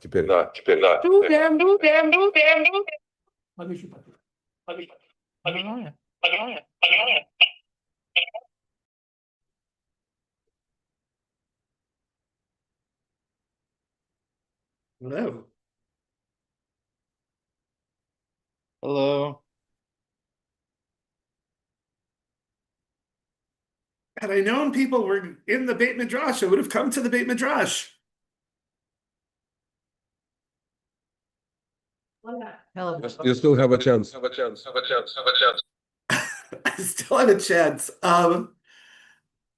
теперь. Hello. Hello. Had I known people were in the Beit Midrash, I would have come to the Beit Midrash. Hello. You still have a chance. I still have a chance.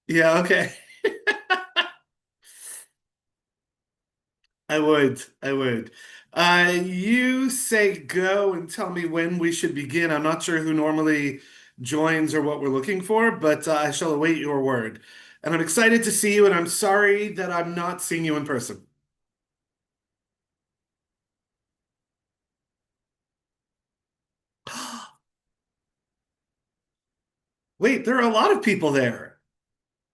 Yeah, okay. I would. You say go and tell me when we should begin. I'm not sure who normally joins or what we're looking for, but I shall await your word. And I'm excited to see you, and I'm sorry that I'm not seeing you in person. Wait, there are a lot of people there.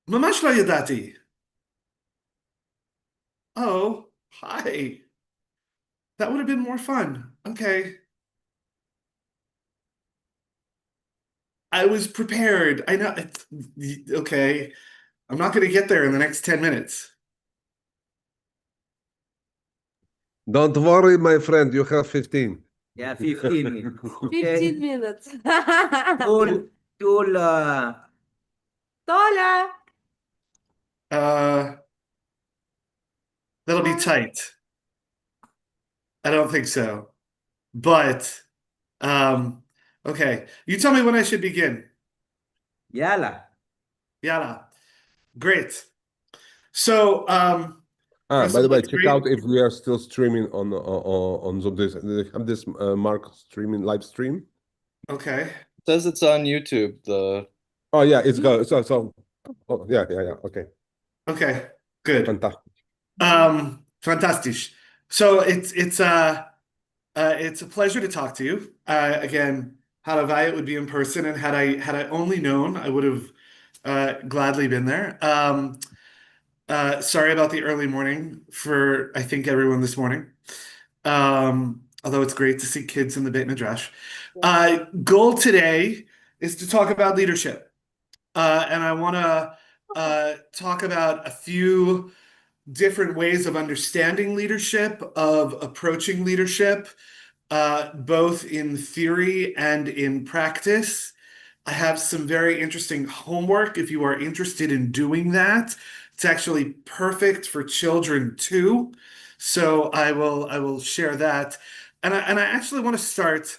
Mamash lo yadati. Oh, hi. That would have been more fun. Okay. I was prepared. I know. Okay. I'm not going to get there in the next 10 minutes. Don't worry, my friend, you have 15. Yeah, 15 minutes. 15 minutes. Tola. That'll be tight. I don't think so. But, okay. You tell me when I should begin. Yala. Yalla. Great. So, By the way, check great. out if we are still streaming on this. They have this Mark streaming live stream. Okay. It says it's on YouTube. Oh yeah, it's go. Oh yeah. Okay. Okay. Good. Fantastic. Fantastisch. So it's a pleasure to talk to you. Again, Halavai, it would be in person, and had I only known, I would have gladly been there. Sorry about the early morning for, I think, everyone this morning. Although it's great to see kids in the Beit Midrash. Goal today is to talk about leadership. And I want to talk about a few different ways of understanding leadership, of approaching leadership, both in theory and in practice. I have some very interesting homework if you are interested in doing that. It's actually perfect for children too. So I will share that. And I actually want to start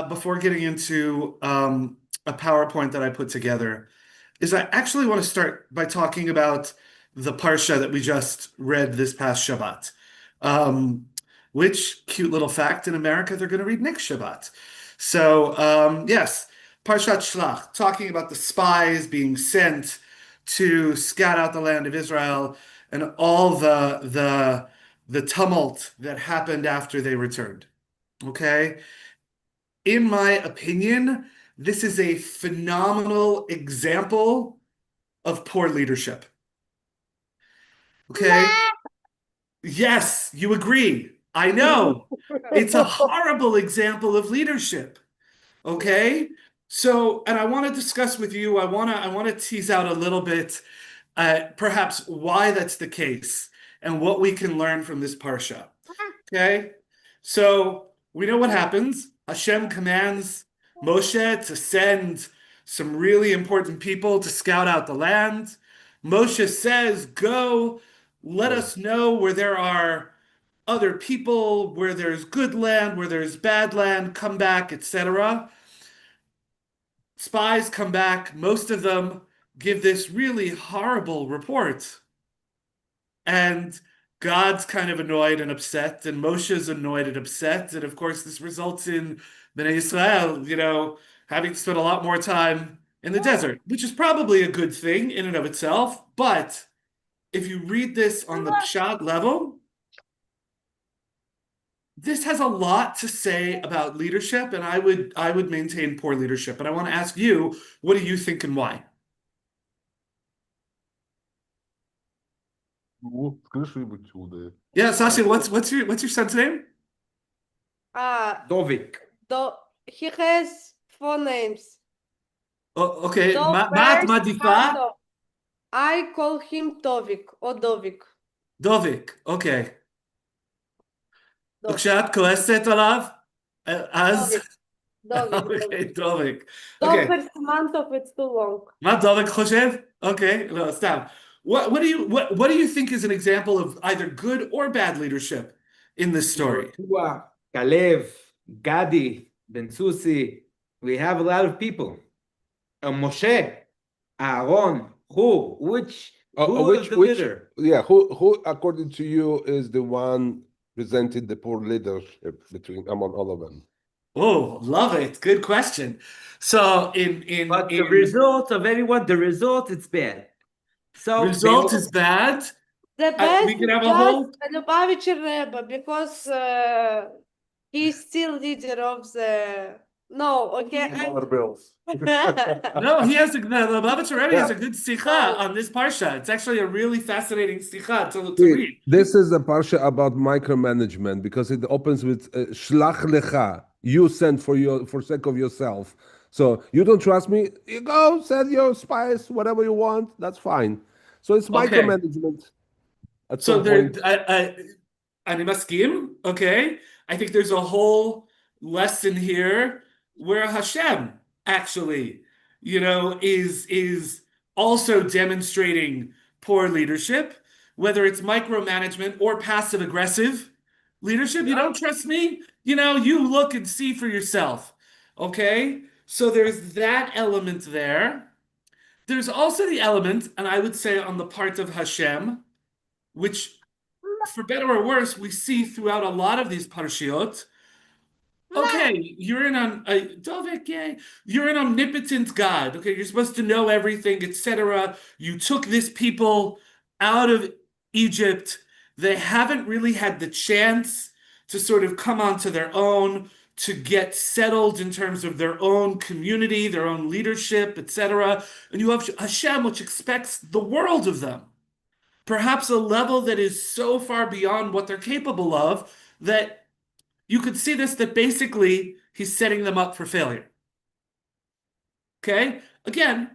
before getting into a PowerPoint that I put together, is I actually want to start by talking about the Parsha that we just read this past Shabbat. Which, cute little fact, in America, they're going to read next Shabbat. So, yes, Parshat Shlach, talking about the spies being sent to scout out the land of Israel and all the tumult that happened after they returned. Okay? In my opinion, this is a phenomenal example of poor leadership. Okay? Yes, you agree. I know. It's a horrible example of leadership. Okay? So, and I want to discuss with you, I want to tease out a little bit, perhaps why that's the case and what we can learn from this parsha. Okay? So, we know what happens. Hashem commands Moshe to send some really important people to scout out the land. Moshe says, go, let us know where there are other people, where there's good land, where there's bad land, come back, etc. Spies come back. Most of them give this really horrible report. And God's kind of annoyed and upset, and Moshe's annoyed and upset. And of course, this results in Bnei Israel, having to spend a lot more time in the desert, which is probably a good thing in and of itself. But if you read this on the Pshat level, this has a lot to say about leadership, and I would maintain poor leadership. And I want to ask you, what do you think and why? Yeah, Sasha, what's your son's name? דוביק. He has 4 names. Oh, okay. Dov מה את first, מעדיפה? Dov. I call him Tovik or Dovik. דוביק, אוקיי. Dovik. וכשאת כועסת עליו, אז... Dovik. אוקיי, דוביק. אוקיי. Dovik Simantov, it's too long. מה דוביק חושב? אוקיי, לא, סתם. What do you think is an example of either good or bad leadership in this story? כלב, גדי, בן סוסי. We have a lot of people. משה, אהרון, who? Who is the leader? Yeah, who according to you is the one presented the poor leadership among all of them? Oh, love it. Good question. So But the result of everyone, the result is bad. So result is bad. The best we can have is a whole... just Lubavitch Rebbe because he's still leader of the... No, okay. bills. No, he has the Lubavitch Rebbe has a good sikha on this parsha. It's actually a really fascinating sikha to read. This is a parsha about micromanagement because it opens with shlach lecha. You send for sake of yourself. So you don't trust me? You go send your spies, whatever you want. That's fine. So it's micromanagement. At So some there, point. אני מסכים, okay? I think there's a whole lesson here where Hashem actually, is also demonstrating poor leadership, whether it's micromanagement or passive aggressive leadership. You don't trust me? You look and see for yourself, okay? So there's that element there. There's also the element, and I would say on the part of Hashem, which, for better or worse, we see throughout a lot of these parshiot. Okay, you're an omnipotent God. Okay, you're supposed to know everything, etc. You took this people out of Egypt. They haven't really had the chance to sort of come onto their own, to get settled in terms of their own community, their own leadership, etc. And you have Hashem, which expects the world of them. Perhaps a level that is so far beyond what they're capable of that you could see this, that basically he's setting them up for failure. Okay? Again,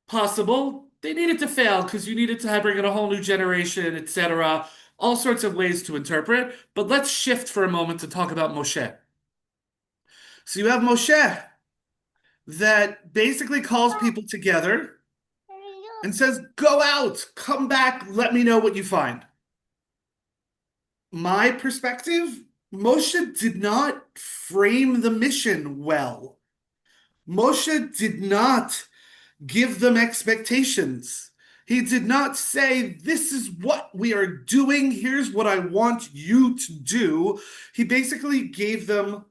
possible. They needed to fail because you needed to bring in a whole new generation, etc. All sorts of ways to interpret. But let's shift for a moment to talk about Moshe. So you have Moshe that basically calls people together and says, go out, come back, let me know what you find. My perspective, Moshe did not frame the mission well. Moshe did not give them expectations. He did not say, this is what we are doing, here's what I want you to do. He basically gave them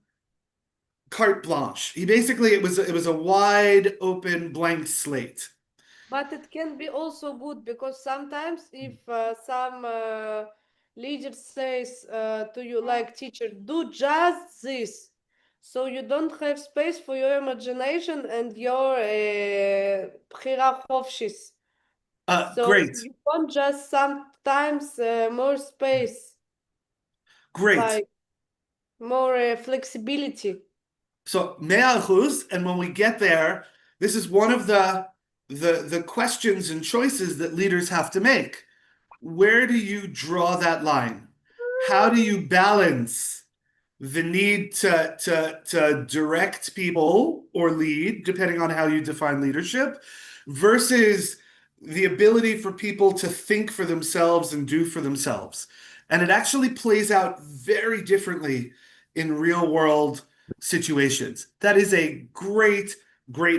carte blanche. It was a wide open blank slate. But it can be also good because sometimes if some leader says to you, like teacher, do just this, so you don't have space for your imagination and your bchira chofshis. So Great. you want just sometimes more space. Great. Like more flexibility. So 100%, and when we get there, this is one of the questions and choices that leaders have to make. Where do you draw that line? How do you balance the need to direct people or lead, depending on how you define leadership, versus the ability for people to think for themselves and do for themselves? And it actually plays out very differently in real world situations. That is a great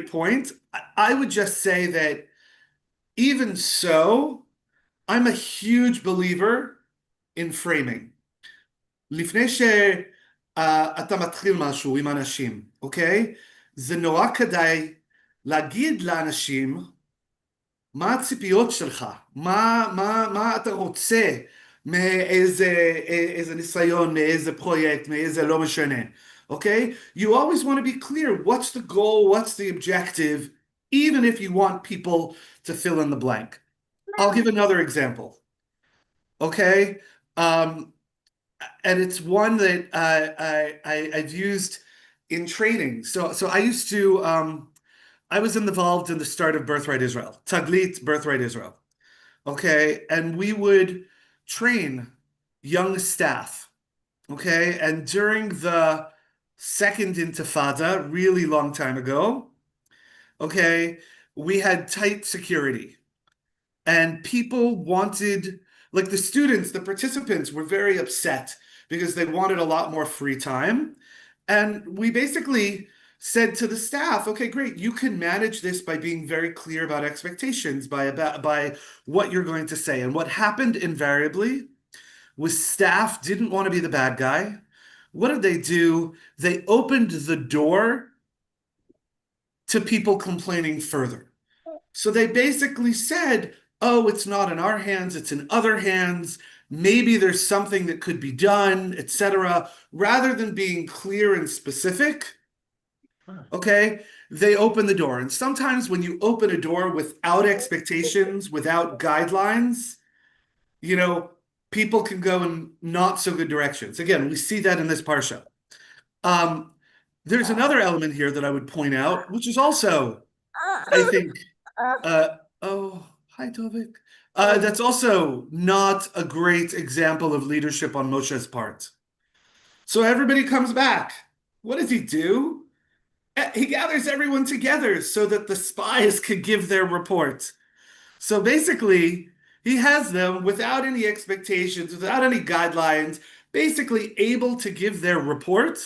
point. I would just say that even so, I'm a huge believer in framing. לפני שאתה מתחיל משהו עם אנשים, אוקיי? זה נורא כדאי להגיד לאנשים מה הציפיות שלך, מה אתה רוצה מאיזה ניסיון, מאיזה פרויקט, מאיזה לא משנה. Okay? You always want to be clear. What's the goal? What's the objective? Even if you want people to fill in the blank. I'll give another example. Okay, and it's one that I've used in training. So I used to I was involved in the start of Birthright Israel, Taglit Birthright Israel. Okay, and we would train young staff. Okay, and during the second Intifada, really long time ago, okay, we had tight security. And people wanted, like the students, the participants were very upset because they wanted a lot more free time. And we basically said to the staff, okay, great, you can manage this by being very clear about expectations, by what you're going to say. And what happened invariably was staff didn't want to be the bad guy. What did they do? They opened the door to people complaining further. So they basically said, oh, it's not in our hands, it's in other hands. Maybe there's something that could be done, etc. Rather than being clear and specific, okay, they open the door. And sometimes when you open a door without expectations, without guidelines, you know, people can go in not so good directions. Again, we see that in this parsha. There's another element here that I would point out, which is also, I think, oh, hi, Tovik. That's also not a great example of leadership on Moshe's part. So everybody comes back. What does he do? He gathers everyone together so that the spies could give their report. So basically, he has them without any expectations, without any guidelines, basically able to give their report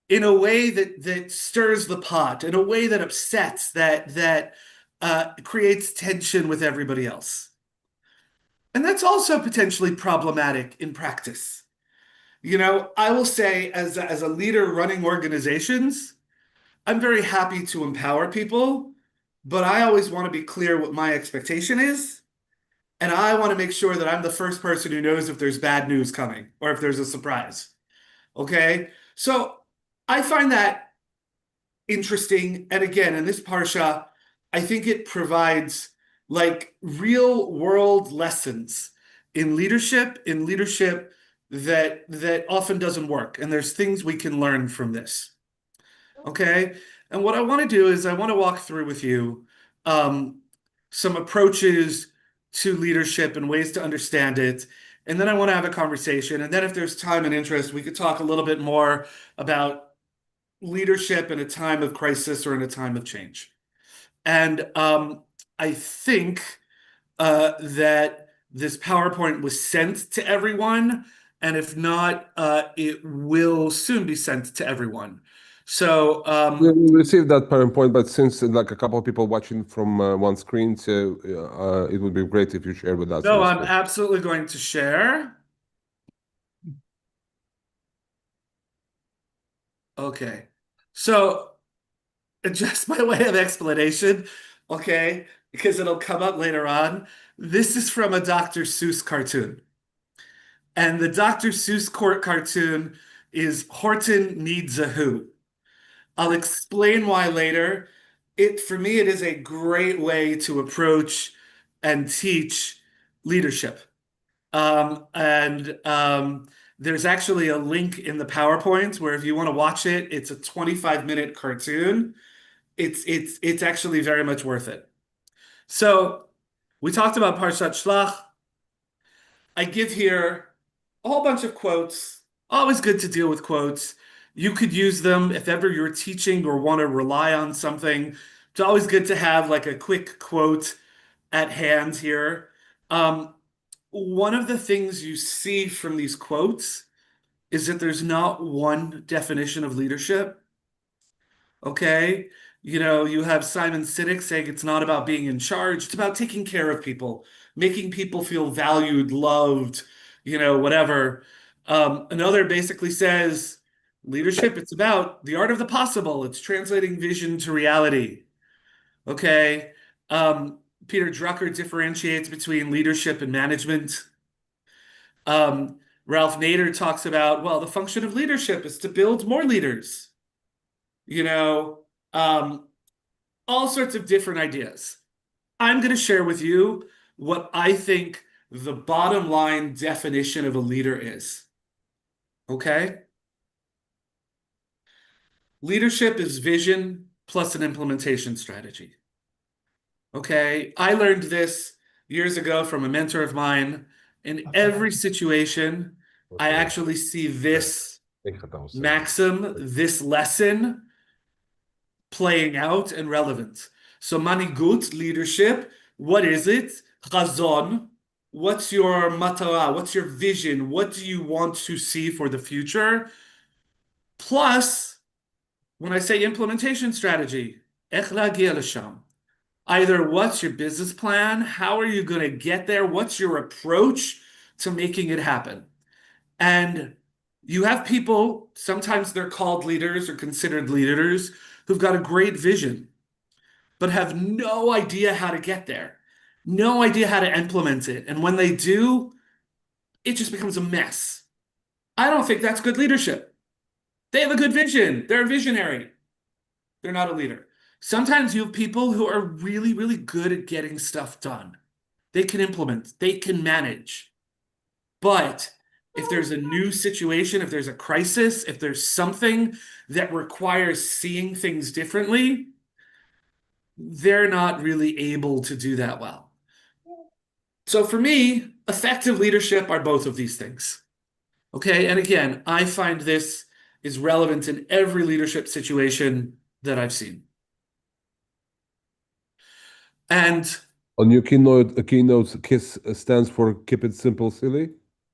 in a way that stirs the pot, in a way that upsets, that creates tension with everybody else. And that's also potentially problematic in practice. You know, I will say as a leader running organizations, I'm very happy to empower people, but I always want to be clear what my expectation is. And I want to make sure that I'm the first person who knows if there's bad news coming or if there's a surprise. Okay? So I find that interesting. And again, in this parsha, I think it provides like real world lessons in leadership that often doesn't work. And there's things we can learn from this. Okay? And what I want to do is I want to walk through with you some approaches to leadership and ways to understand it. And then I want to have a conversation. And then if there's time and interest, we could talk a little bit more about leadership in a time of crisis or in a time of change. And I think that this PowerPoint was sent to everyone. And if not, it will soon be sent to everyone. So we received that PowerPoint, but since like a couple of people watching from one screen, so it would be great if you share with us. No, I'm absolutely going to share. Okay, so just by way of explanation, okay, because it'll come up later on, this is from a Dr. Seuss cartoon. And the Dr. Seuss cartoon is Horton Needs a Who. I'll explain why later. For me, it is a great way to approach and teach leadership. There's actually a link in the PowerPoint where if you want to watch it, it's a 25-minute cartoon. It's actually very much worth it. So we talked about Parshat Shlach. I give here a whole bunch of quotes. Always good to deal with quotes. You could use them if ever you're teaching or want to rely on something. It's always good to have like a quick quote at hand here. One of the things you see from these quotes is that there's not one definition of leadership. Okay? You know, you have Simon Sinek saying it's not about being in charge, it's about taking care of people, making people feel valued, loved, you know, whatever. Another basically says, leadership, it's about the art of the possible. It's translating vision to reality. Okay. Peter Drucker differentiates between leadership and management. Ralph Nader talks about, well, the function of leadership is to build more leaders. You know, all sorts of different ideas. I'm going to share with you what I think the bottom line definition of a leader is. Okay? Leadership is vision plus an implementation strategy. Okay? I learned this years ago from a mentor of mine. In every situation, I actually see this maxim, this lesson playing out and relevant. So manhigut, leadership, what is it? Chazon, what's your matara? What's your vision? What do you want to see for the future? Plus, when I say implementation strategy, ech lagia l'sham. Either what's your business plan? How are you going to get there? What's your approach to making it happen? And you have people, sometimes they're called leaders or considered leaders, who've got a great vision, but have no idea how to get there, no idea how to implement it. And when they do, it just becomes a mess. I don't think that's good leadership. They have a good vision. They're a visionary. They're not a leader. Sometimes you have people who are really, really good at getting stuff done. They can implement, they can manage. But if there's a new situation, if there's a crisis, if there's something that requires seeing things differently, they're not really able to do that well. So for me, effective leadership are both of these things. Okay, and again, I find this is relevant in every leadership situation that I've seen. And on your keynotes, KISS stands for Keep It Simple, Silly.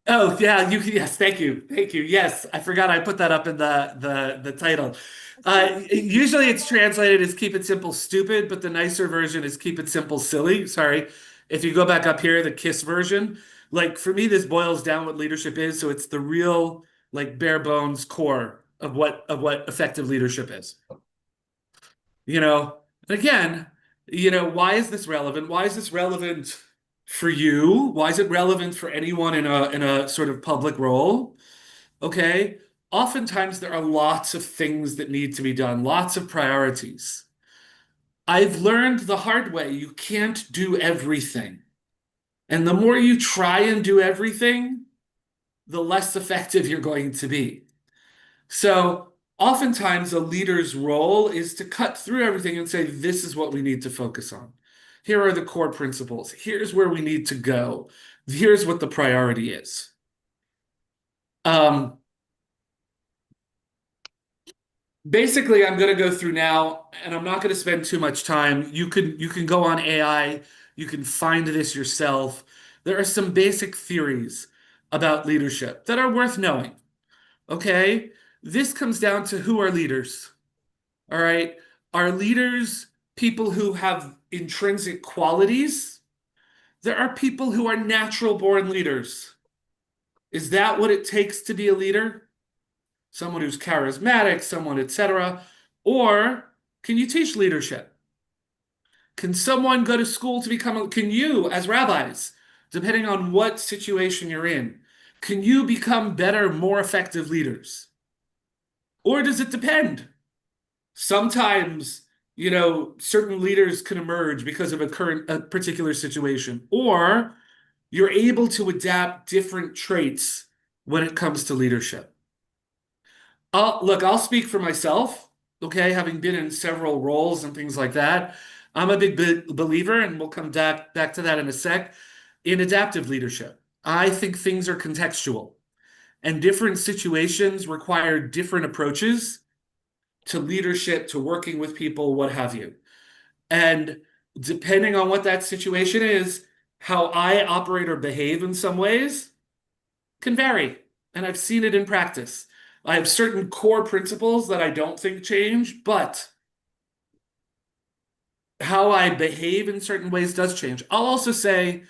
Oh yeah, yes, thank you. Yes, I forgot I put that up in the title. Usually it's translated as Keep It Simple, Stupid, but the nicer version is Keep It Simple, Silly. Sorry. If you go back up here, the KISS version, like for me, this boils down what leadership is. So it's the real, like bare bones core of what effective leadership is. You know, again, you know, why is this relevant? Why is this relevant for you? Why is it relevant for anyone in a sort of public role? Okay. Oftentimes there are lots of things that need to be done, lots of priorities. I've learned the hard way, you can't do everything. And the more you try and do everything, the less effective you're going to be. So oftentimes a leader's role is to cut through everything and say, this is what we need to focus on. Here are the core principles. Here's where we need to go. Here's what the priority is. Basically, I'm going to go through now, and I'm not going to spend too much time. You can go on AI. You can find this yourself. There are some basic theories about leadership that are worth knowing. Okay? This comes down to who are leaders. All right? Are leaders people who have intrinsic qualities? There are people who are natural born leaders. Is that what it takes to be a leader? Someone who's charismatic, someone, etc. Or can you teach leadership? Can someone go to school to become can you, as rabbis, depending on what situation you're in, can you become better, more effective leaders? Or does it depend? Sometimes, you know, certain leaders can emerge because of a particular situation, or you're able to adapt different traits when it comes to leadership. I'll speak for myself, okay, having been in several roles and things like that. I'm a big believer, and we'll come back to that in a sec, in adaptive leadership. I think things are contextual, and different situations require different approaches to leadership, to working with people, what have you. And depending on what that situation is, how I operate or behave in some ways can vary. And I've seen it in practice. I have certain core principles that I don't think change, but how I behave in certain ways does change. I'll also say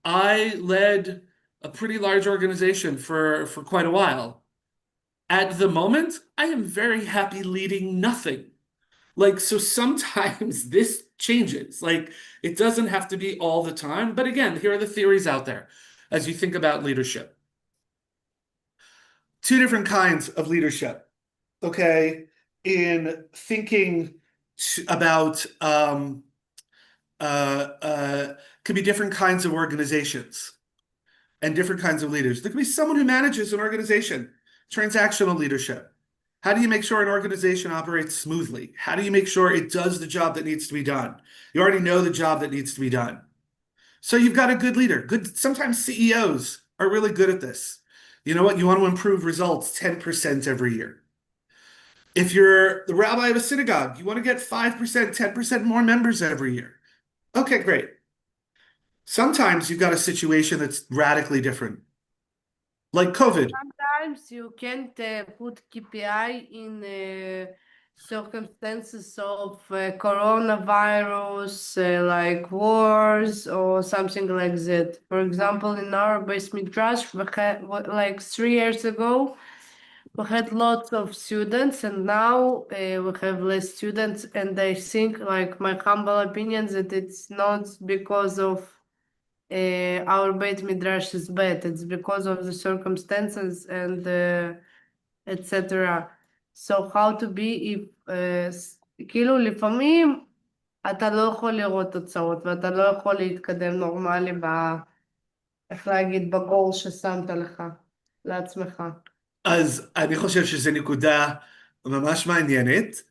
I led a pretty large organization for quite a while. At the moment, I am very happy leading nothing. Like, so sometimes this changes. Like, it doesn't have to be all the time. But again, here are the theories out there as you think about leadership. Two different kinds of leadership, okay, in thinking about could be different kinds of organizations. and different kinds of leaders. There can be someone who manages an organization, transactional leadership. How do you make sure an organization operates smoothly? How do you make sure it does the job that needs to be done? You already know the job that needs to be done. So you've got a good leader. Sometimes CEOs are really good at this. You know what? You want to improve results 10% every year. If you're the rabbi of a synagogue, you want to get 5%, 10% more members every year. Okay, great. Sometimes you've got a situation that's radically different, like COVID. Sometimes you can't put KPI in circumstances of coronavirus, like wars or something like that. For example, in our base midrash, we had, like 3 years ago, we had lots of students, and now we have less students. And I think, like my humble opinion, that it's not because of our beit midrash is bad. It's because of the circumstances and etc. So how to be if כאילו לפעמים אתה לא יכול לראות תוצאות ואתה לא יכול להתקדם נורמלי איך להגיד בגול ששמת לך לעצמך. אז אני חושב שזו נקודה ממש מעניינת.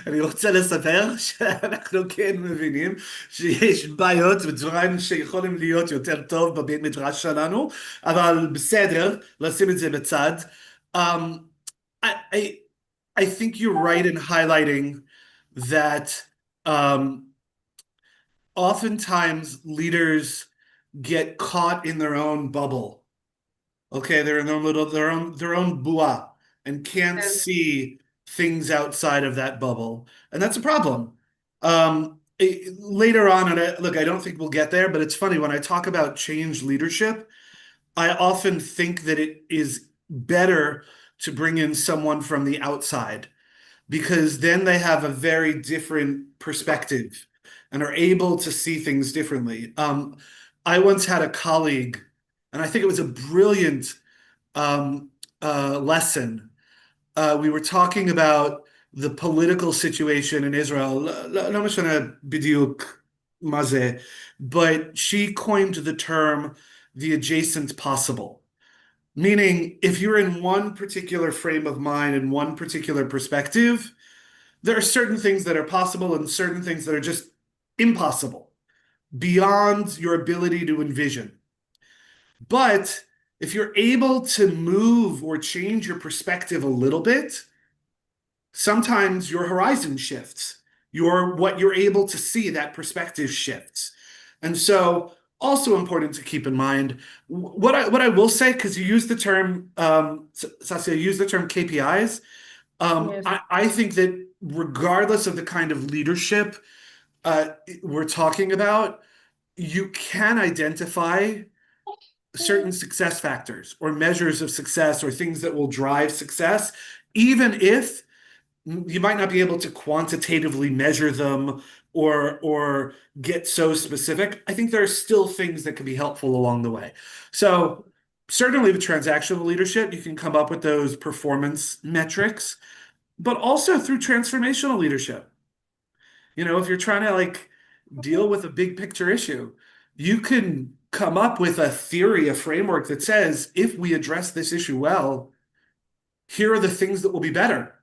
אני רוצה לספר שאנחנו כן מבינים שיש בעיות ודברים שיכולים להיות יותר טוב בבית מדרש שלנו, אבל בסדר, לשים את זה בצד. I think you're right in highlighting that oftentimes leaders get caught in their own bubble. Okay, they're in their own bua and can't see things outside of that bubble, and that's a problem. Later on, and look, I don't think we'll get there, but it's funny when I talk about change leadership, I often think that it is better to bring in someone from the outside, because then they have a very different perspective and are able to see things differently. I once had a colleague, and I think it was a brilliant lesson. We were talking about the political situation in Israel, לא משנה בדיוק מה זה, but she coined the term the adjacent possible. Meaning, if you're in one particular frame of mind and one particular perspective, there are certain things that are possible and certain things that are just impossible, beyond your ability to envision. But if you're able to move or change your perspective a little bit, sometimes your horizon shifts. What you're able to see, that perspective shifts. And so, also important to keep in mind, what I will say, because you use the term, Saskia, use the term KPIs. Yes. I think that regardless of the kind of leadership we're talking about, you can identify certain success factors or measures of success or things that will drive success, even if you might not be able to quantitatively measure them or get so specific. I think there are still things that can be helpful along the way. So certainly with transactional leadership, you can come up with those performance metrics, but also through transformational leadership. You know, if you're trying to deal with a big picture issue, you can come up with a theory, a framework that says, if we address this issue well, here are the things that will be better.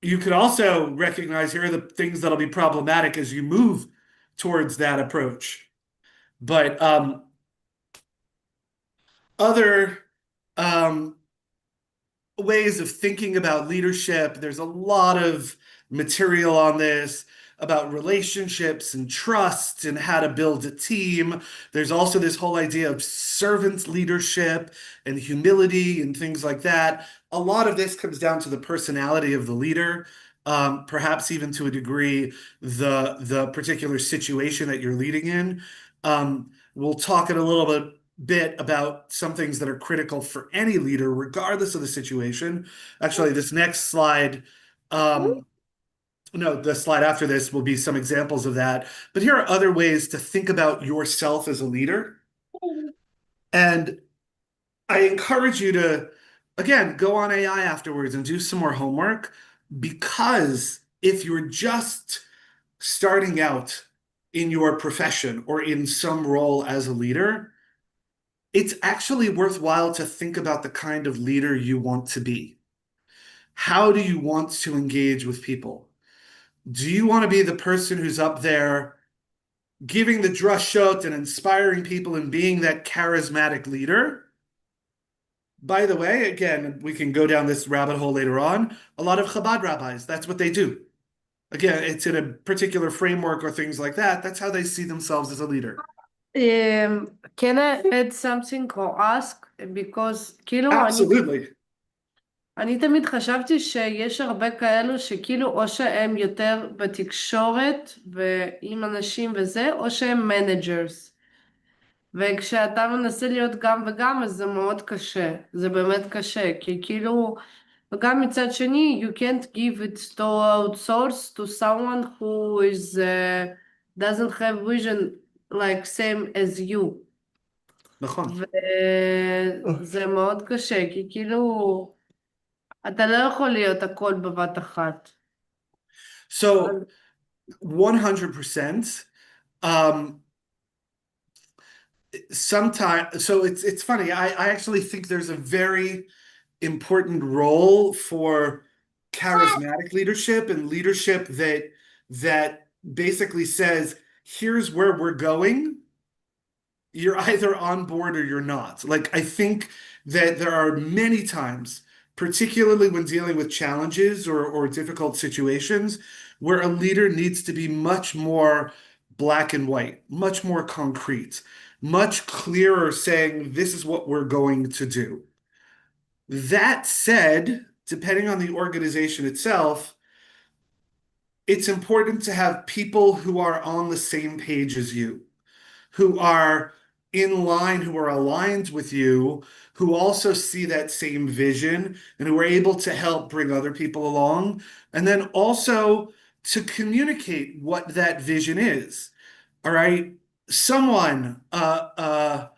You could also recognize here are the things that'll be problematic as you move towards that approach. But other ways of thinking about leadership, there's a lot of material on this about relationships and trust and how to build a team. There's also this whole idea of servant leadership and humility and things like that. A lot of this comes down to the personality of the leader, perhaps even to a degree, the particular situation that you're leading in. We'll talk in a little bit about some things that are critical for any leader, regardless of the situation. Actually, this next slide, no, the slide after this will be some examples of that. But here are other ways to think about yourself as a leader. And I encourage you to, again, go on AI afterwards and do some more homework, because if you're just starting out in your profession or in some role as a leader, it's actually worthwhile to think about the kind of leader you want to be. How do you want to engage with people? Do you want to be the person who's up there giving the drashot and inspiring people and being that charismatic leader? By the way, again, we can go down this rabbit hole later on. A lot of Chabad rabbis, that's what they do. Again, it's in a particular framework or things like that. That's how they see themselves as a leader. Can I add something or ask? Because כאילו Absolutely. אני תמיד חשבתי שיש הרבה כאלו שכאילו או שהם יותר בתקשורת ועם אנשים וזה, או שהם מנג'רס. וכשאתה מנסה להיות גם וגם, אז זה מאוד קשה. זה באמת קשה, כי כאילו, וגם מצד שני, you can't give it to outsource to someone who is, doesn't have vision like same as you. נכון. וזה מאוד קשה, כי כאילו, אתה לא יכול להיות הכל בבת אחת. So 100%. Sometimes, so it's funny. I actually think there's a very important role for charismatic leadership and leadership that basically says, here's where we're going. You're either on board or you're not. Like, I think that there are many times, particularly when dealing with challenges or difficult situations, where a leader needs to be much more black and white, much more concrete, much clearer saying, this is what we're going to do. That said, depending on the organization itself, it's important to have people who are on the same page as you, who are in line, who are aligned with you, who also see that same vision and who are able to help bring other people along, and then also to communicate what that vision is. All right, someone, I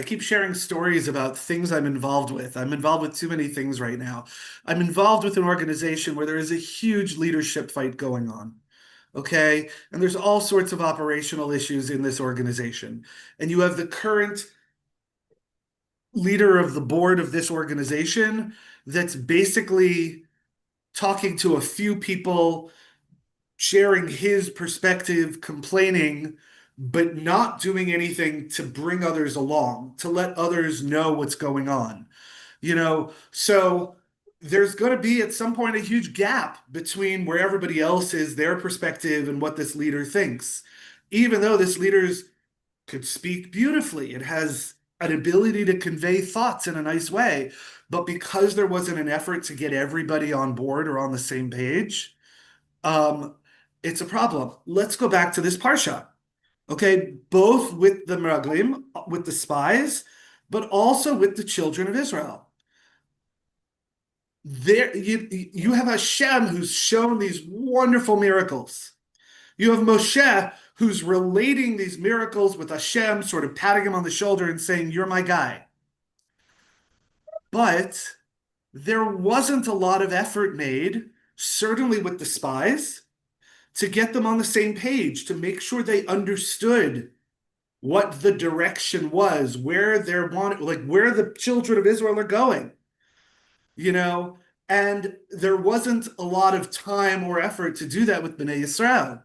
keep sharing stories about things I'm involved with. I'm involved with too many things right now. I'm involved with an organization where there is a huge leadership fight going on. Okay, and there's all sorts of operational issues in this organization. And you have the current leader of the board of this organization that's basically talking to a few people, sharing his perspective, complaining, but not doing anything to bring others along, to let others know what's going on. You know, so there's going to be at some point a huge gap between where everybody else is, their perspective, and what this leader thinks. Even though this leader could speak beautifully, it has an ability to convey thoughts in a nice way, but because there wasn't an effort to get everybody on board or on the same page, it's a problem. Let's go back to this parsha. Okay, both with the Meraglim, with the spies, but also with the children of Israel. There, you have Hashem who's shown these wonderful miracles. You have Moshe who's relating these miracles with Hashem, sort of patting him on the shoulder and saying, you're my guy. But there wasn't a lot of effort made, certainly with the spies, to get them on the same page, to make sure they understood what the direction was, where they're wanted, like where the children of Israel are going. You know, and there wasn't a lot of time or effort to do that with Bnei Yisrael,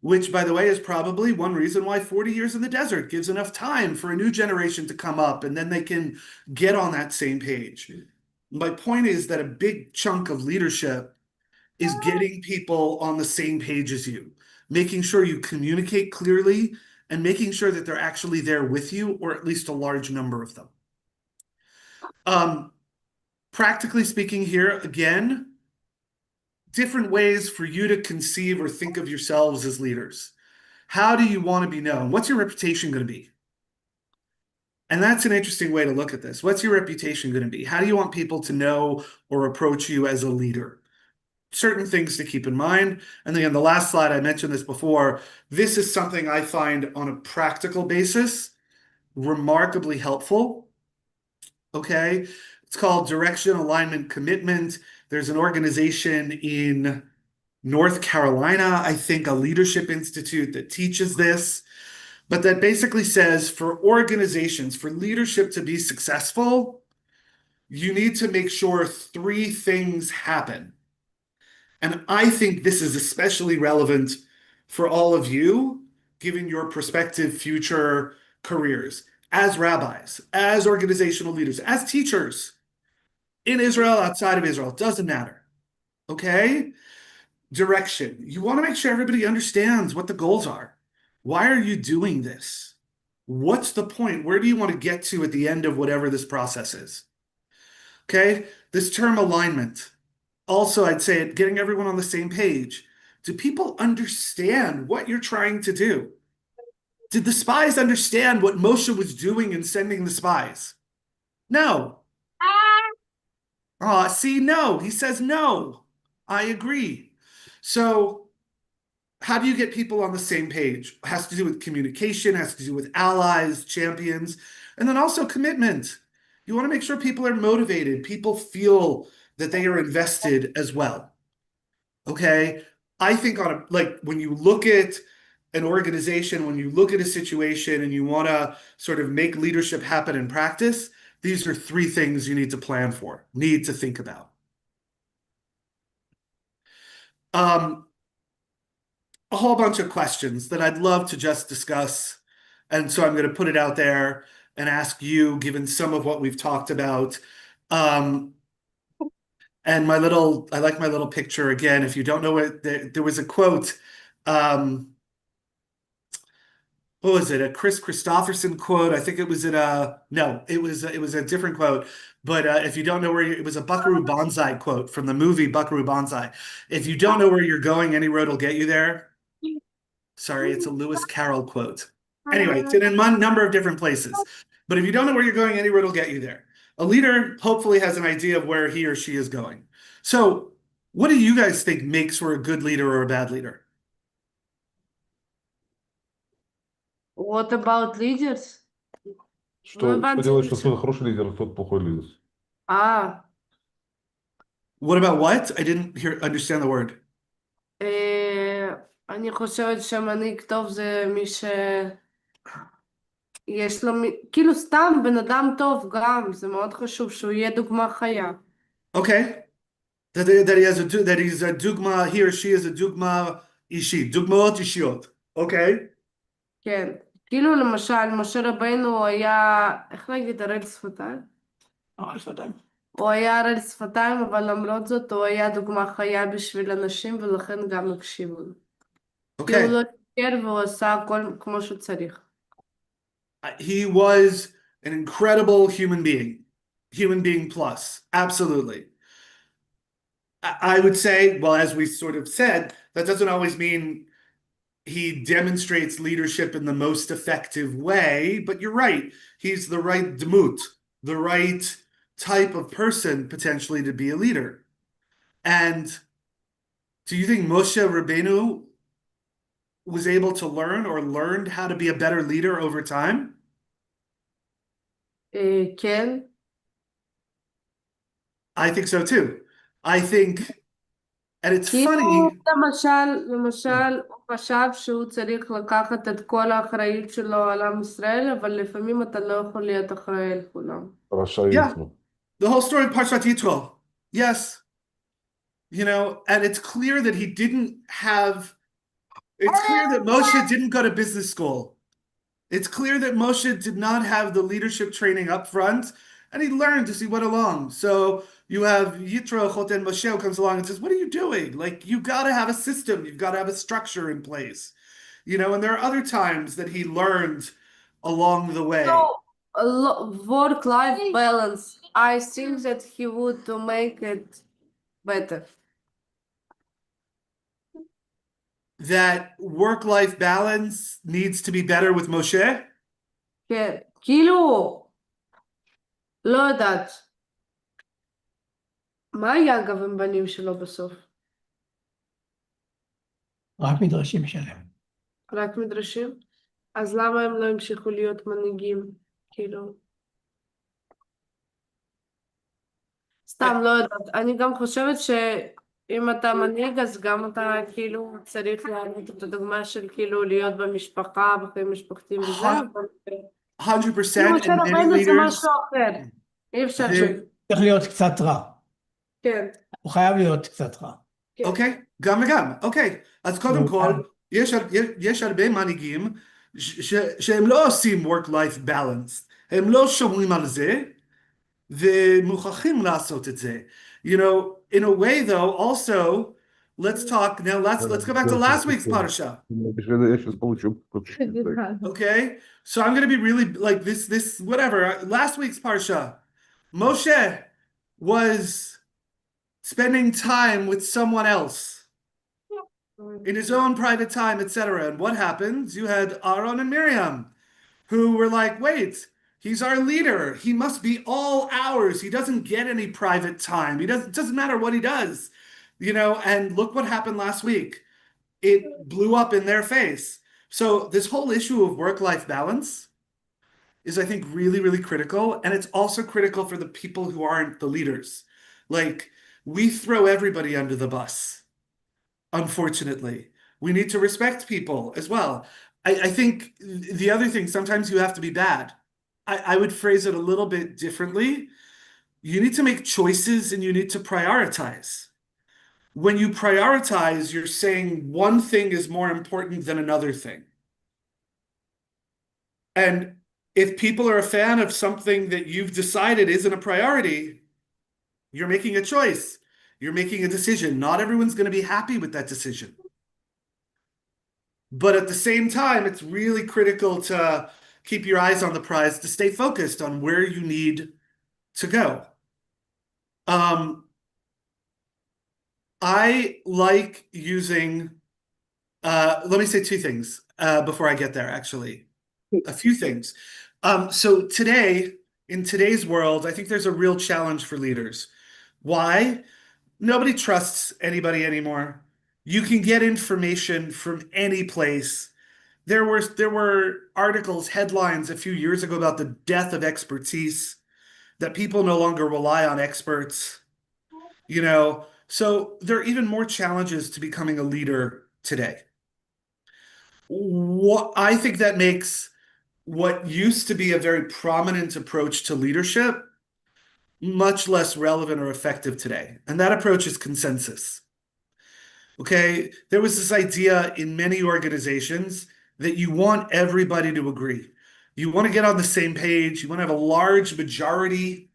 which, by the way, is probably one reason why 40 years in the desert gives enough time for a new generation to come up and then they can get on that same page. My point is that a big chunk of leadership is getting people on the same page as you, making sure you communicate clearly and making sure that they're actually there with you, or at least a large number of them. Practically speaking here, again, different ways for you to conceive or think of yourselves as leaders. How do you want to be known? What's your reputation going to be? And that's an interesting way to look at this. What's your reputation going to be? How do you want people to know or approach you as a leader? Certain things to keep in mind. And then on the last slide, I mentioned this before. This is something I find on a practical basis remarkably helpful. Okay. It's called Direction, Alignment, Commitment. There's an organization in North Carolina, I think, a leadership institute that teaches this, but that basically says for organizations, for leadership to be successful, you need to make sure 3 things happen. And I think this is especially relevant for all of you, given your prospective future careers as rabbis, as organizational leaders, as teachers in Israel, outside of Israel, doesn't matter. Okay? Direction. You want to make sure everybody understands what the goals are. Why are you doing this? What's the point? Where do you want to get to at the end of whatever this process is? Okay? This term alignment. Also, I'd say it, getting everyone on the same page. Do people understand what you're trying to do? Did the spies understand what Moshe was doing in sending the spies? No. See, no. He says no. I agree. So how do you get people on the same page? It has to do with communication, has to do with allies, champions, and then also commitment. You want to make sure people are motivated, people feel that they are invested as well. Okay? I think when you look at an organization, when you look at a situation and you want to sort of make leadership happen in practice, these are 3 things you need to plan for, need to think about. A whole bunch of questions that I'd love to just discuss. And so I'm going to put it out there and ask you, given some of what we've talked about. And I like my little picture again. If you don't know it, there was a quote. What was it? A Chris Christopherson quote? I think it was it was a different quote. But if you don't know it was a Buckaroo Banzai quote from the movie Buckaroo Banzai. If you don't know where you're going, any road will get you there. Sorry, it's a Lewis Carroll quote. Anyway, it's in a number of different places. But if you don't know where you're going, any road will get you there. A leader hopefully has an idea of where he or she is going. So what do you guys think makes for a good leader or a bad leader? What about leaders? Что делает, что кто-то хороший лидер, а кто-то плохой лидер? What about what? I didn't understand the word. אני חושבת שמנהיג טוב זה מי שיש לו, כאילו סתם בן אדם טוב גם, זה מאוד חשוב שהוא יהיה דוגמה חיה. Okay. That he's a dugma, he or she is a dugma אישית, דוגמאות אישיות. Okay? כן. כאילו למשל, משה רבנו היה, איך להגיד, הראל שפתיים? הראל שפתיים. הוא היה הראל שפתיים, אבל למרות זאת הוא היה דוגמה חיה בשביל אנשים, ולכן גם הקשיבו לו. כי הוא לא תקר והוא עשה הכל כמו שצריך. He was an incredible human being plus, absolutely. I would say, well, as we sort of said, that doesn't always mean he demonstrates leadership in the most effective way, but you're right. He's the right demut, the right type of person potentially to be a leader. And do you think Moshe Rabbeinu was able to learn or learned how to be a better leader over time? כן. I think so too. I think, and it's funny. למשל, הוא חשב שהוא צריך לקחת את כל האחריות שלו על עם ישראל, אבל לפעמים אתה לא יכול להיות אחראי על כולם. Yeah, the whole story of Parshat Yitro. Yes. You know, and it's clear that it's clear that Moshe didn't go to business school. It's clear that Moshe did not have the leadership training up front, and he learned as he went along. So you have Yitro, Choten Moshe, who comes along and says, what are you doing? Like, you've got to have a system. You've got to have a structure in place. You know, and there are other times that he learned along the way. So, work-life balance, I think that he would make it better. That work-life balance needs to be better with Moshe? כן, כאילו, לא יודעת. מה היה אגב עם בנים שלו בסוף? רק מדרשים שלהם. רק מדרשים? אז למה הם לא המשיכו להיות מנהיגים? כאילו... סתם, לא יודעת. אני גם חושבת אם אתה מנהיג, אז גם אתה כאילו צריך להעלות את הדוגמה של כאילו להיות במשפחה, בחיים משפחתיים וזה, אבל 100%, כאילו and משה many רבנו זה leaders, משהו אחר. אי אפשר ש... צריך להיות קצת רע. כן, הוא חייב להיות קצת רע. כן. אוקיי, גם וגם, אוקיי, אז קודם כל, יש הרבה מנהיגים שהם לא עושים work-life balance, הם לא שומרים על זה, ומוכרחים לעשות את זה. You know, in a way though, also, let's talk, now let's go back to last week's parsha. Okay, so I'm going to be really like this whatever. Last week's parsha, Moshe was spending time with someone else in his own private time, etc. And what happens? You had Aaron and Miriam, who were like, wait, he's our leader. He must be all ours. He doesn't get any private time. It doesn't matter what he does, you know. And look what happened last week. It blew up in their face. So this whole issue of work-life balance is, I think, really, really critical. And it's also critical for the people who aren't the leaders. Like, we throw everybody under the bus, unfortunately. We need to respect people as well. I think the other thing, sometimes you have to be bad. I would phrase it a little bit differently. You need to make choices and you need to prioritize. When you prioritize, you're saying one thing is more important than another thing. And if people are a fan of something that you've decided isn't a priority, you're making a choice. You're making a decision. Not everyone's going to be happy with that decision. But at the same time, it's really critical to keep your eyes on the prize, to stay focused on where you need to go. I like using, let me say two things before I get there, actually. A few things. So today, in today's world, I think there's a real challenge for leaders. Why? Nobody trusts anybody anymore. You can get information from any place. There were articles, headlines a few years ago about the death of expertise, that people no longer rely on experts, you know. So there are even more challenges to becoming a leader today. I think that makes what used to be a very prominent approach to leadership much less relevant or effective today. And that approach is consensus. Okay, there was this idea in many organizations that you want everybody to agree. You want to get on the same page. You want to have a large majority,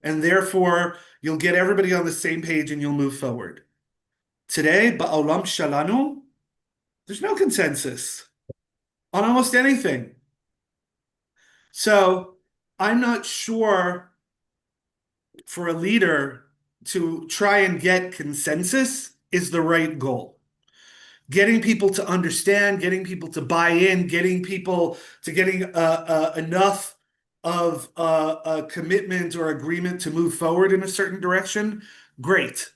and therefore you'll get everybody on the same page and you'll move forward. Today, ba'olam shalanu, there's no consensus on almost anything. So I'm not sure for a leader to try and get consensus is the right goal. Getting people to understand, getting people to buy in, getting people to getting enough of a commitment or agreement to move forward in a certain direction, great.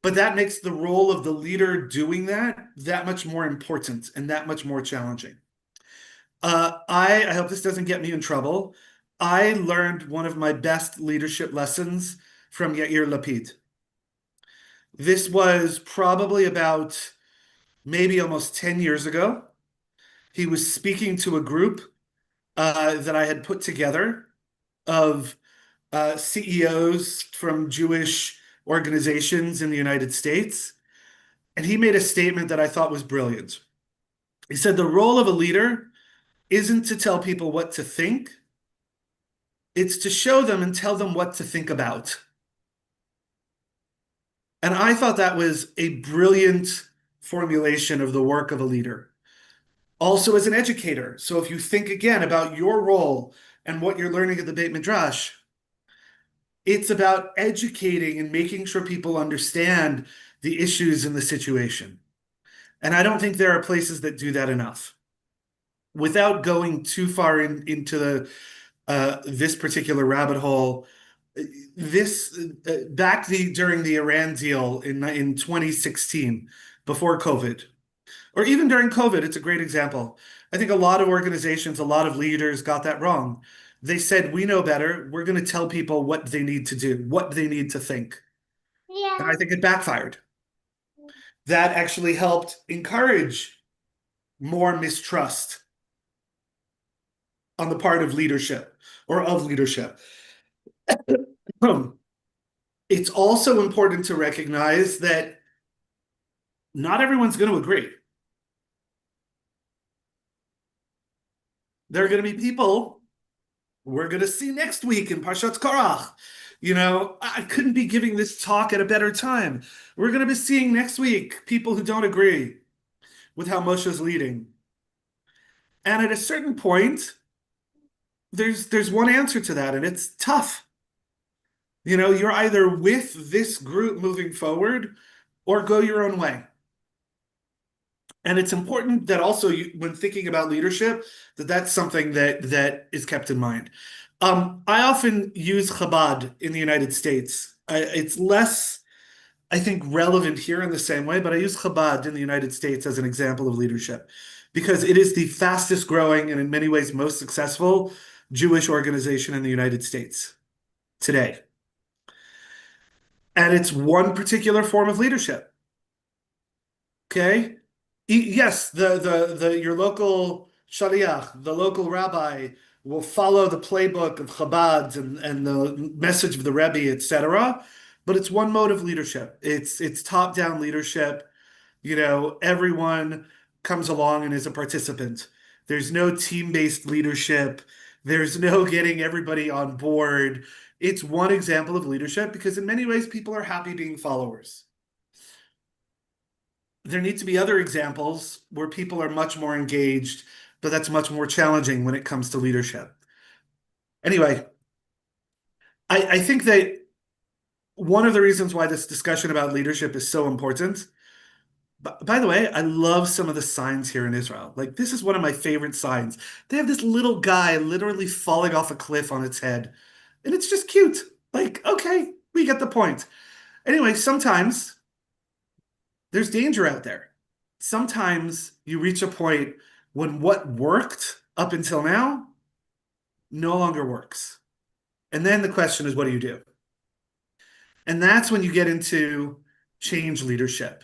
But that makes the role of the leader doing that much more important and that much more challenging. I hope this doesn't get me in trouble. I learned one of my best leadership lessons from Yair Lapid. This was probably about maybe almost 10 years ago. He was speaking to a group that I had put together of CEOs from Jewish organizations in the United States. And he made a statement that I thought was brilliant. He said, the role of a leader isn't to tell people what to think. It's to show them and tell them what to think about. And I thought that was a brilliant formulation of the work of a leader. Also as an educator. So if you think again about your role and what you're learning at the Beit Midrash, it's about educating and making sure people understand the issues in the situation. And I don't think there are places that do that enough. Without going too far into this particular rabbit hole, during the Iran deal in 2016, before COVID, or even during COVID, it's a great example. I think a lot of organizations, a lot of leaders got that wrong. They said, we know better. We're going to tell people what they need to do, what they need to think. And I think it backfired. That actually helped encourage more mistrust on the part of leadership or of leadership. It's also important to recognize that not everyone's going to agree. There are going to be people we're going to see next week in Parshat Korach. You know, I couldn't be giving this talk at a better time. We're going to be seeing next week people who don't agree with how Moshe's leading. And at a certain point, there's one answer to that, and it's tough. You know, you're either with this group moving forward or go your own way. And it's important that also, when thinking about leadership, that's something that is kept in mind. I often use Chabad in the United States. It's less, I think, relevant here in the same way, but I use Chabad in the United States as an example of leadership because it is the fastest growing and in many ways most successful Jewish organization in the United States today. And it's one particular form of leadership. Okay? Yes, your local shaliach, the local rabbi, will follow the playbook of Chabad and the message of the Rebbe, etc. But it's one mode of leadership. It's top-down leadership. You know, everyone comes along and is a participant. There's no team-based leadership. There's no getting everybody on board. It's one example of leadership because in many ways people are happy being followers. There need to be other examples where people are much more engaged, but that's much more challenging when it comes to leadership. Anyway, I think that one of the reasons why this discussion about leadership is so important, by the way, I love some of the signs here in Israel. Like, this is one of my favorite signs. They have this little guy literally falling off a cliff on its head, and it's just cute. Like, okay, we get the point. Anyway, sometimes there's danger out there. Sometimes you reach a point when what worked up until now no longer works. And then the question is, what do you do? And that's when you get into change leadership,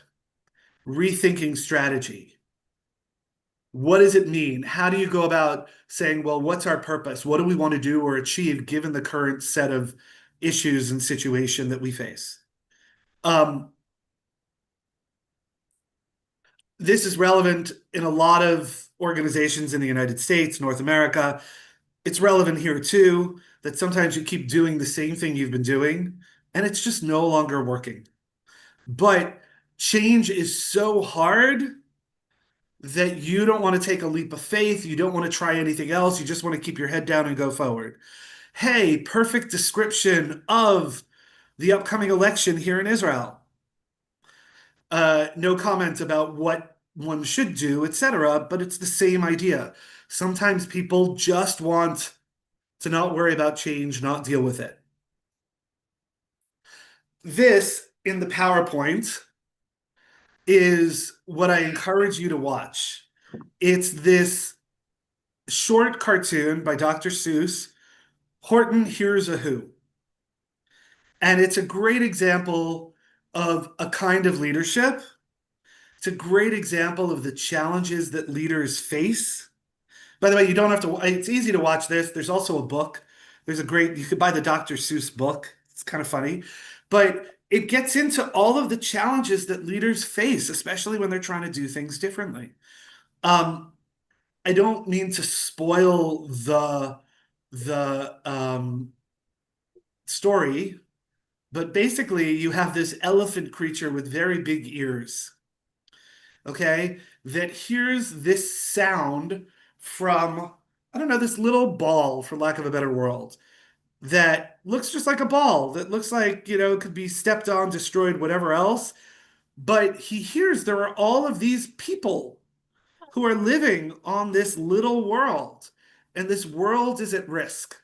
rethinking strategy. What does it mean? How do you go about saying, well, what's our purpose? What do we want to do or achieve given the current set of issues and situation that we face? This is relevant in a lot of organizations in the United States, North America. It's relevant here too, that sometimes you keep doing the same thing you've been doing, and it's just no longer working. But change is so hard that you don't want to take a leap of faith. You don't want to try anything else. You just want to keep your head down and go forward. Hey, perfect description of the upcoming election here in Israel. No comment about what one should do, etc., but it's the same idea. Sometimes people just want to not worry about change, not deal with it. This, in the PowerPoint, is what I encourage you to watch. It's this short cartoon by Dr. Seuss, Horton Hears a Who. And it's a great example of a kind of leadership. It's a great example of the challenges that leaders face. By the way, you don't have to, it's easy to watch this. There's also a book. There's a great, you could buy the Dr. Seuss book. It's kind of funny. But it gets into all of the challenges that leaders face, especially when they're trying to do things differently. I don't mean to spoil the story, but basically you have this elephant creature with very big ears, okay, that hears this sound from, I don't know, this little ball, for lack of a better word, that looks just like a ball, that looks like, you know, it could be stepped on, destroyed, whatever else. But he hears there are all of these people who are living on this little world, and this world is at risk.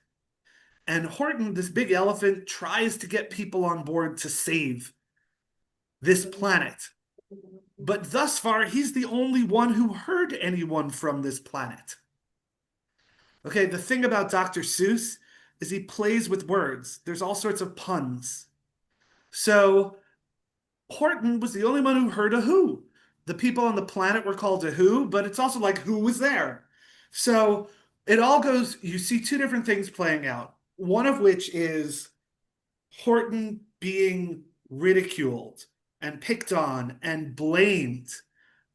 And Horton, this big elephant, tries to get people on board to save this planet. But thus far, he's the only one who heard anyone from this planet. Okay, the thing about Dr. Seuss is he plays with words. There's all sorts of puns. So Horton was the only one who heard a who. The people on the planet were called a who, but it's also like who was there. So it all goes, you see two different things playing out. One of which is Horton being ridiculed and picked on and blamed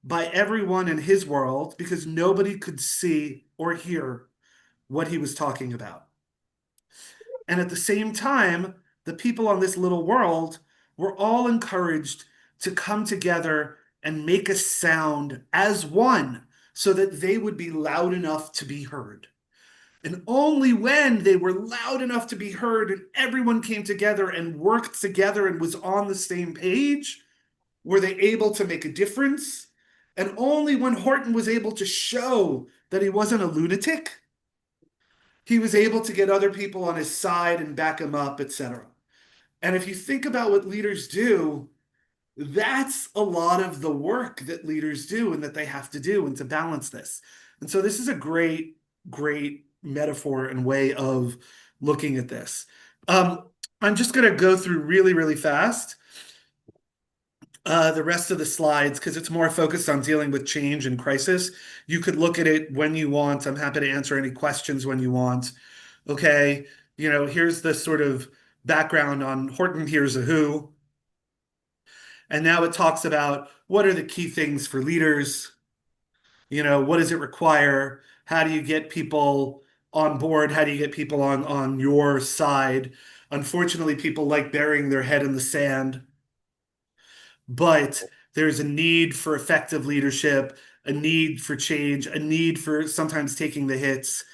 by everyone in his world because nobody could see or hear what he was talking about. And at the same time, the people on this little world were all encouraged to come together and make a sound as one so that they would be loud enough to be heard. And only when they were loud enough to be heard and everyone came together and worked together and was on the same page were they able to make a difference. And only when Horton was able to show that he wasn't a lunatic, he was able to get other people on his side and back him up, etc. And if you think about what leaders do, that's a lot of the work that leaders do and that they have to do and to balance this. And so this is a great, great metaphor and way of looking at this. I'm just going to go through really, really fast the rest of the slides because it's more focused on dealing with change and crisis. You could look at it when you want. I'm happy to answer any questions when you want. Okay, here's the sort of background on Horton. Here's a who. And now it talks about what are the key things for leaders? What does it require? How do you get people on board? How do you get people on your side? Unfortunately, people like burying their head in the sand. But there's a need for effective leadership, a need for change, a need for sometimes taking the hits.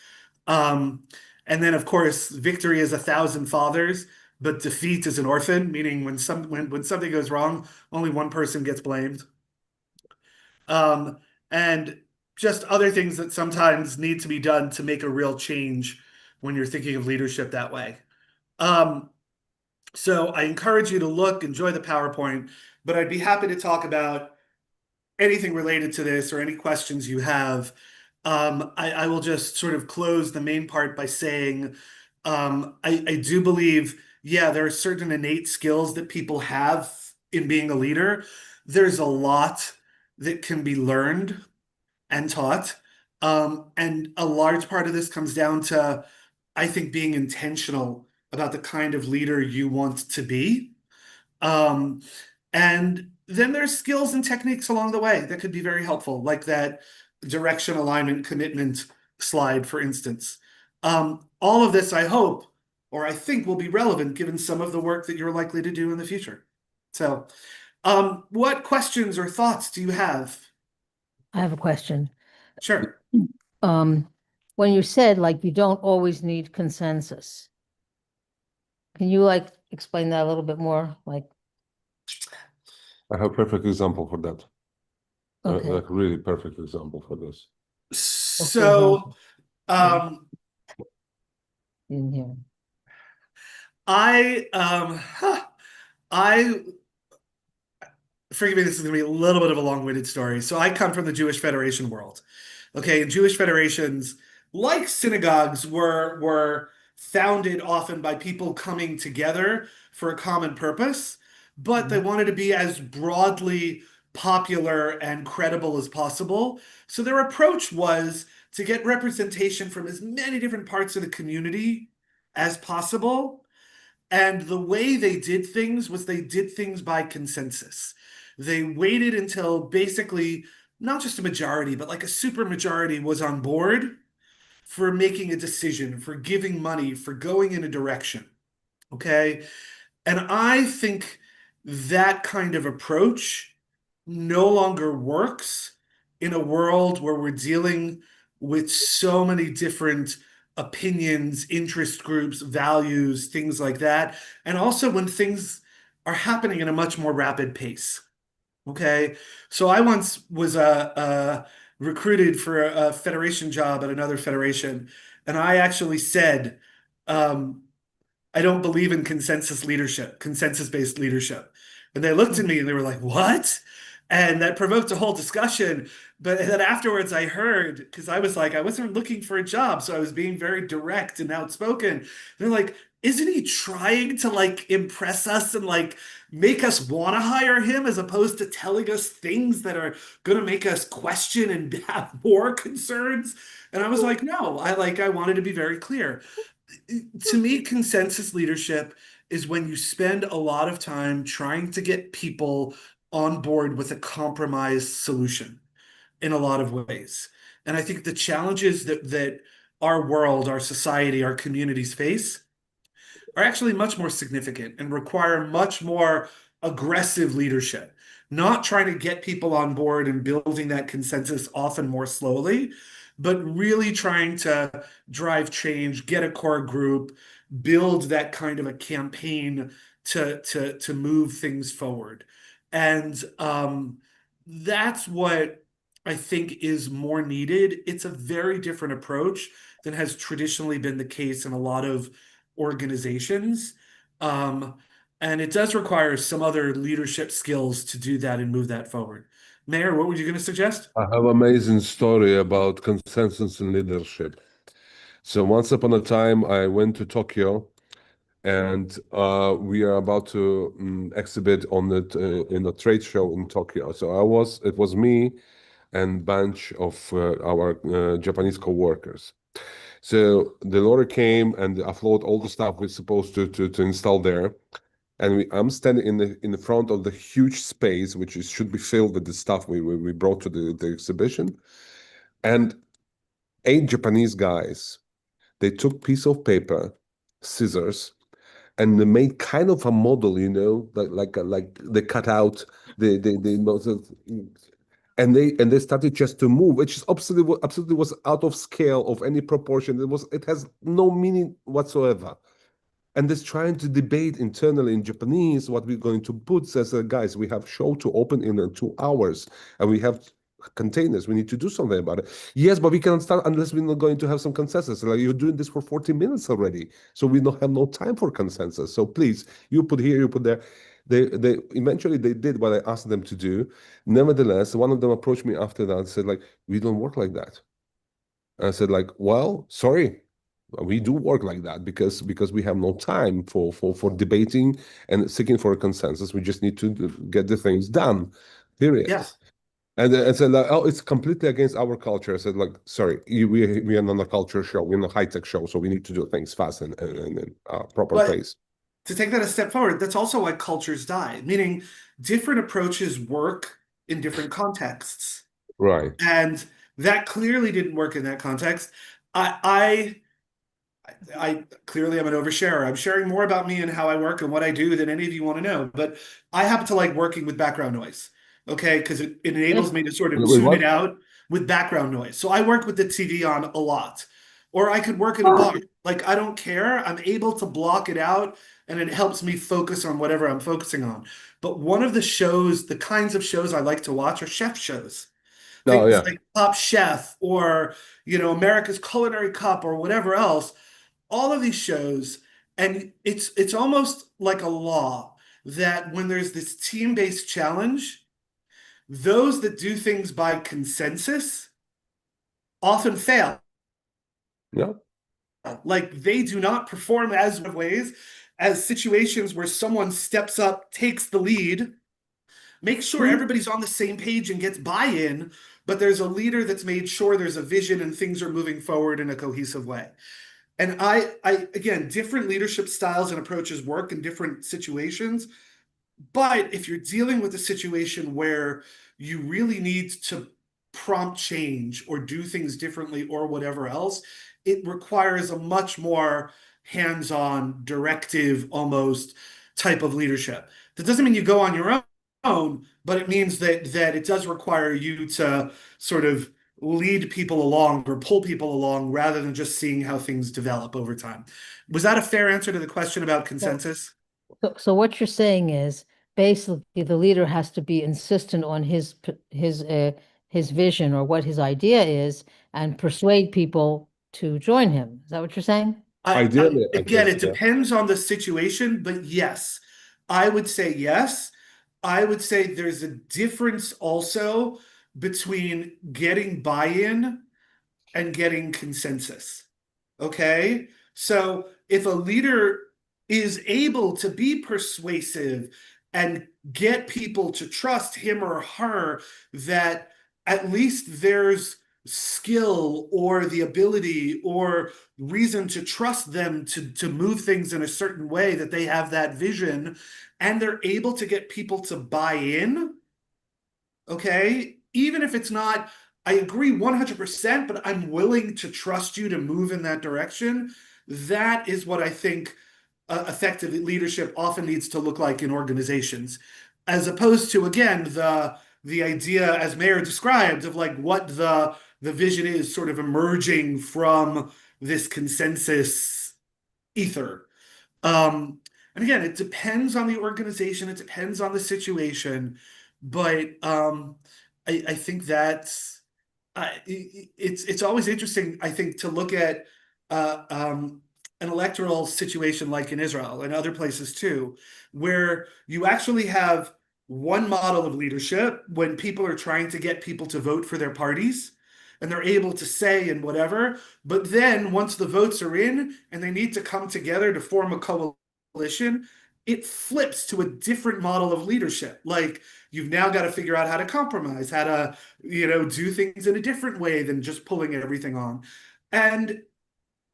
And then, of course, victory is 1,000 fathers, but defeat is an orphan, meaning when something goes wrong, only one person gets blamed. And just other things that sometimes need to be done to make a real change when you're thinking of leadership that way. So I encourage you to enjoy the PowerPoint, but I'd be happy to talk about anything related to this or any questions you have. I will just sort of close the main part by saying I do believe, there are certain innate skills that people have in being a leader. There's a lot that can be learned and taught. And a large part of this comes down to, I think, being intentional about the kind of leader you want to be. And then there's skills and techniques along the way that could be very helpful, like that direction, alignment, commitment slide, for instance. All of this, I hope, or I think, will be relevant given some of the work that you're likely to do in the future. So what questions or thoughts do you have? I have a question. Sure. When you said you don't always need consensus, can you explain that a little bit more? I have a perfect example for that. Okay. Really perfect example for this. So In here. Forgive me, this is going to be a little bit of a long-winded story. So I come from the Jewish Federation world. Okay, and Jewish federations, like synagogues, were founded often by people coming together for a common purpose, but they wanted to be as broadly popular and credible as possible. So their approach was to get representation from as many different parts of the community as possible. And the way they did things was they did things by consensus. They waited until basically not just a majority, but like a super majority was on board for making a decision, for giving money, for going in a direction. Okay? And I think that kind of approach no longer works in a world where we're dealing with so many different opinions, interest groups, values, things like that. And also when things are happening in a much more rapid pace. Okay, so I once was recruited for a federation job at another federation, and I actually said, I don't believe in consensus leadership, consensus-based leadership. And they looked at me and they were like, what? And that provoked a whole discussion. But then afterwards I heard, because I was like, I wasn't looking for a job, so I was being very direct and outspoken. They're like, isn't he trying to like impress us and like make us want to hire him as opposed to telling us things that are going to make us question and have more concerns? And I was like, no, I wanted to be very clear. To me, consensus leadership is when you spend a lot of time trying to get people on board with a compromise solution in a lot of ways. And I think the challenges that our world, our society, our communities face are actually much more significant and require much more aggressive leadership, not trying to get people on board and building that consensus often more slowly, but really trying to drive change, get a core group, build that kind of a campaign to move things forward. And that's what I think is more needed. It's a very different approach than has traditionally been the case in a lot of organizations. And it does require some other leadership skills to do that and move that forward. Mayor, what were you going to suggest? I have an amazing story about consensus in leadership. So once upon a time, I went to Tokyo, and we are about to exhibit on it in a trade show in Tokyo. So it was me and bunch of our Japanese co-workers. So the lorry came and offload all the stuff we're supposed to install there. And I'm standing in the front of the huge space, which should be filled with the stuff we brought to the exhibition. And 8 Japanese guys, they took piece of paper, scissors, and they made kind of a model, like they cut out and they started just to move, which is absolutely was out of scale of any proportion. It has no meaning whatsoever. And this trying to debate internally in Japanese what we're going to put. Says, guys, we have show to open in 2 hours, and we have containers. We need to do something about it. Yes, but we cannot start unless we're not going to have some consensus. Like, you're doing this for 40 minutes already, so we don't have no time for consensus. So please, you put here, you put there. They eventually they did what I asked them to do. Nevertheless, one of them approached me after that and said, like, we don't work like that. And I said, like, well, sorry. We do work like that because we have no time for debating and seeking for a consensus. We just need to get the things done, period. Yes. And I said, like, oh, it's completely against our culture. I said, like, sorry, we are not a culture show. We're not a high-tech show, so we need to do things fast and in proper pace. To take that a step forward, that's also why cultures die, meaning different approaches work in different contexts. Right. And that clearly didn't work in that context. I clearly am an oversharer. I'm sharing more about me and how I work and what I do than any of you want to know. But I happen to like working with background noise, okay? Because it enables me to sort of tune it out with background noise. So I work with the TV on a lot. Or I could work in a bar. Like, I don't care. I'm able to block it out, and it helps me focus on whatever I'm focusing on. But one of the shows, the kinds of shows I like to watch are chef shows. Things like Top Chef or, America's Culinary Cup or whatever else. All of these shows, and it's almost like a law that when there's this team-based challenge, those that do things by consensus often fail. Yeah. Like, they do not perform as ways as situations where someone steps up, takes the lead, makes sure everybody's on the same page and gets buy-in, but there's a leader that's made sure there's a vision and things are moving forward in a cohesive way. And I again, different leadership styles and approaches work in different situations. But if you're dealing with a situation where you really need to prompt change or do things differently or whatever else, it requires a much more hands-on, directive, almost type of leadership. That doesn't mean you go on your own, but it means that it does require you to sort of lead people along or pull people along rather than just seeing how things develop over time. Was that a fair answer to the question about consensus? So what you're saying is basically the leader has to be insistent on his vision or what his idea is and persuade people to join him. Is that what you're saying? Ideally, again, it depends on the situation, but yes, I would say yes. I would say there's a difference also between getting buy-in and getting consensus. Okay? So if a leader is able to be persuasive and get people to trust him or her, that at least there's skill or the ability or reason to trust them to move things in a certain way, that they have that vision, and they're able to get people to buy in, okay? Even if it's not, I agree 100%, but I'm willing to trust you to move in that direction. That is what I think effective leadership often needs to look like in organizations, as opposed to, again, the idea, as Mayer described, of like what the vision is sort of emerging from this consensus ether. And again, it depends on the organization, it depends on the situation, but I think that's it's always interesting, I think, to look at an electoral situation like in Israel and other places too, where you actually have one model of leadership when people are trying to get people to vote for their parties, and they're able to say and whatever, but then once the votes are in and they need to come together to form a coalition, it flips to a different model of leadership. Like, you've now got to figure out how to compromise, how to, do things in a different way than just pulling everything on. And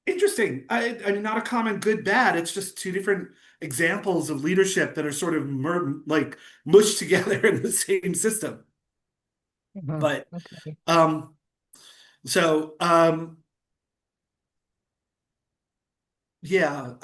interesting. I mean, not a comment good, bad. It's just two different examples of leadership that are sort of mushed together in the same system. Mhm. But Okay. yeah,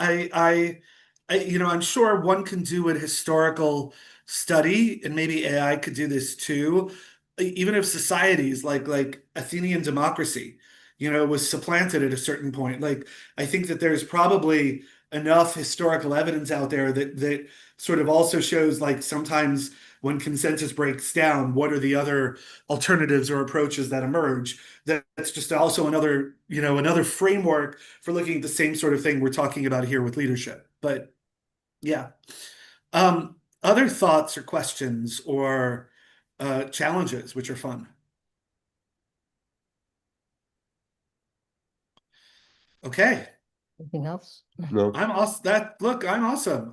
I'm sure one can do a historical study, and maybe AI could do this too, even if societies like Athenian democracy, was supplanted at a certain point. Like, I think that there's probably enough historical evidence out there that sort of also shows, like, sometimes when consensus breaks down, what are the other alternatives or approaches that emerge? That's just also another framework for looking at the same sort of thing we're talking about here with leadership. But yeah. Other thoughts or questions or challenges which are fun? Okay. Anything else? No. I'm awesome. I'm awesome.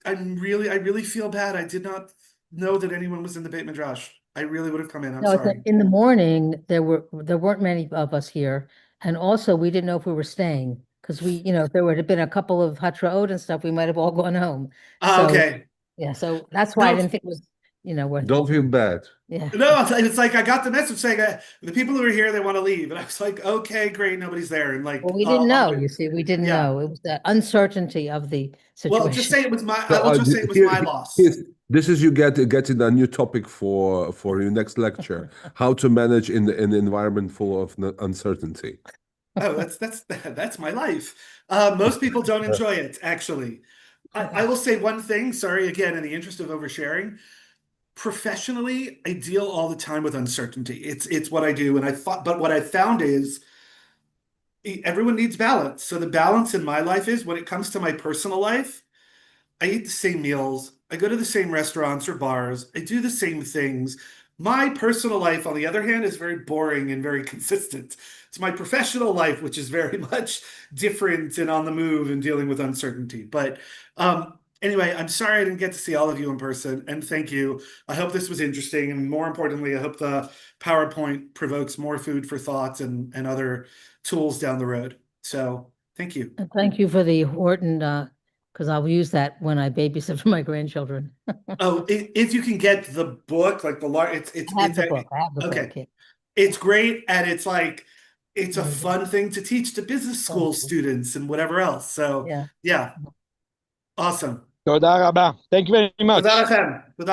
I really feel bad. I did not know that anyone was in the Beit Midrash. I really would have come in. I'm No, sorry. in the morning, there weren't many of us here. And also, we didn't know if we were staying, because if there would have been a couple of Hatraot and stuff, we might have all gone home. So, Okay. yeah, so that's why I No, didn't think it was, worth Don't feel bad. Yeah. No, it's like I got the message saying the people who are here, they want to leave. And I was like, okay, great, nobody's there. And like, Well, we didn't know, good. you see, we didn't Yeah. know. It was the uncertainty of the situation. Well, just say it was my. So, I will just say it was my loss. This is you getting a new topic for your next lecture: how to manage in an environment full of uncertainty. Oh, that's my life. Most people don't enjoy it, actually. I will say one thing. Sorry, again, in the interest of oversharing. Professionally, I deal all the time with uncertainty. It's what I do, but what I found is everyone needs balance. So the balance in my life is, when it comes to my personal life, I eat the same meals, I go to the same restaurants or bars, I do the same things. My personal life, on the other hand, is very boring and very consistent. It's my professional life, which is very much different and on the move and dealing with uncertainty. But anyway, I'm sorry I didn't get to see all of you in person, and thank you. I hope this was interesting, and more importantly, I hope the PowerPoint provokes more food for thought and other tools down the road. So thank you. And thank you for the Horton, because I'll use that when I babysit for my grandchildren. Oh, if you can get the book, like the large, I have the book. okay. book, yeah. It's great, and it's a fun thing to teach to business school students and whatever else. So yeah. Awesome. תודה רבה. Thank you very much. תודה לכם. תודה